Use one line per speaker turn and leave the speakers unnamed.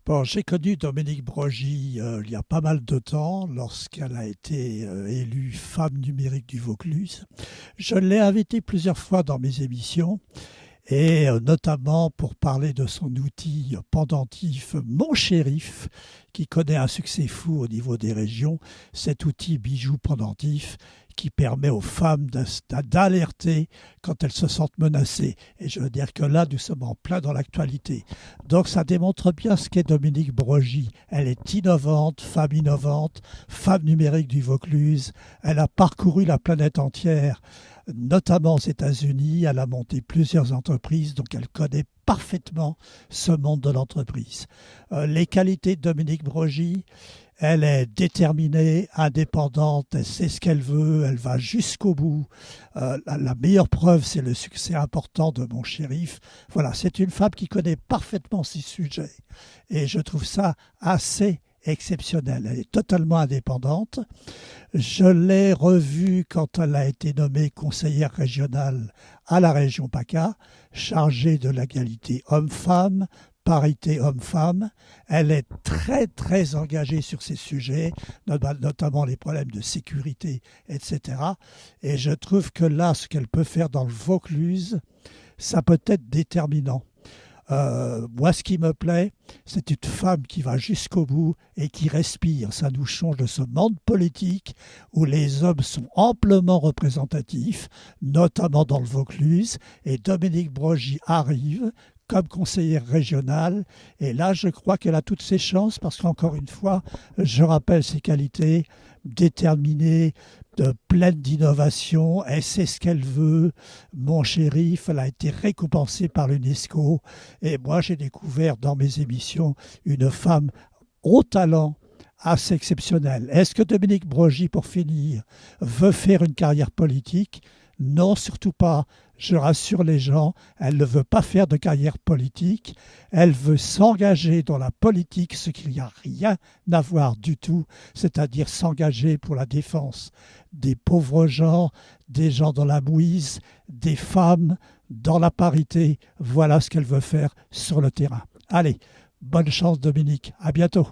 Bon, j'ai connu Dominique Broggie il y a pas mal de temps, lorsqu'elle a été élue femme numérique du Vaucluse. Je l'ai invitée plusieurs fois dans mes émissions, et notamment pour parler de son outil pendentif Mon Shérif, qui connaît un succès fou au niveau des régions. Cet outil bijou pendentif qui permet aux femmes d'alerter quand elles se sentent menacées. Et je veux dire que là, nous sommes en plein dans l'actualité. Donc ça démontre bien ce qu'est Dominique Broggie. Elle est innovante, femme numérique du Vaucluse. Elle a parcouru la planète entière, notamment aux États-Unis. Elle a monté plusieurs entreprises, donc elle connaît parfaitement ce monde de l'entreprise. Les qualités de Dominique Broggie: elle est déterminée, indépendante, elle sait ce qu'elle veut, elle va jusqu'au bout. La meilleure preuve, c'est le succès important de Mon Shérif. Voilà, c'est une femme qui connaît parfaitement ses sujets. Et je trouve ça assez exceptionnel. Elle est totalement indépendante. Je l'ai revue quand elle a été nommée conseillère régionale à la région PACA, chargée de l'égalité homme-femme, parité homme-femme. Elle est très très engagée sur ces sujets, notamment les problèmes de sécurité, etc. Et je trouve que là, ce qu'elle peut faire dans le Vaucluse, ça peut être déterminant. Moi, ce qui me plaît, c'est une femme qui va jusqu'au bout et qui respire. Ça nous change de ce monde politique où les hommes sont amplement représentatifs, notamment dans le Vaucluse. Et Dominique Broggie arrive comme conseillère régionale. Et là, je crois qu'elle a toutes ses chances parce qu'encore une fois, je rappelle ses qualités: déterminée, pleine d'innovation, elle sait ce qu'elle veut. Mon Shérif, elle a été récompensée par l'UNESCO. Et moi, j'ai découvert dans mes émissions une femme au talent assez exceptionnelle. Est-ce que Dominique Broggie, pour finir, veut faire une carrière politique? Non, surtout pas. Je rassure les gens, elle ne veut pas faire de carrière politique. Elle veut s'engager dans la politique, ce qui n'y a rien à voir du tout, c'est-à-dire s'engager pour la défense des pauvres gens, des gens dans la mouise, des femmes, dans la parité. Voilà ce qu'elle veut faire sur le terrain. Allez, bonne chance Dominique, à bientôt.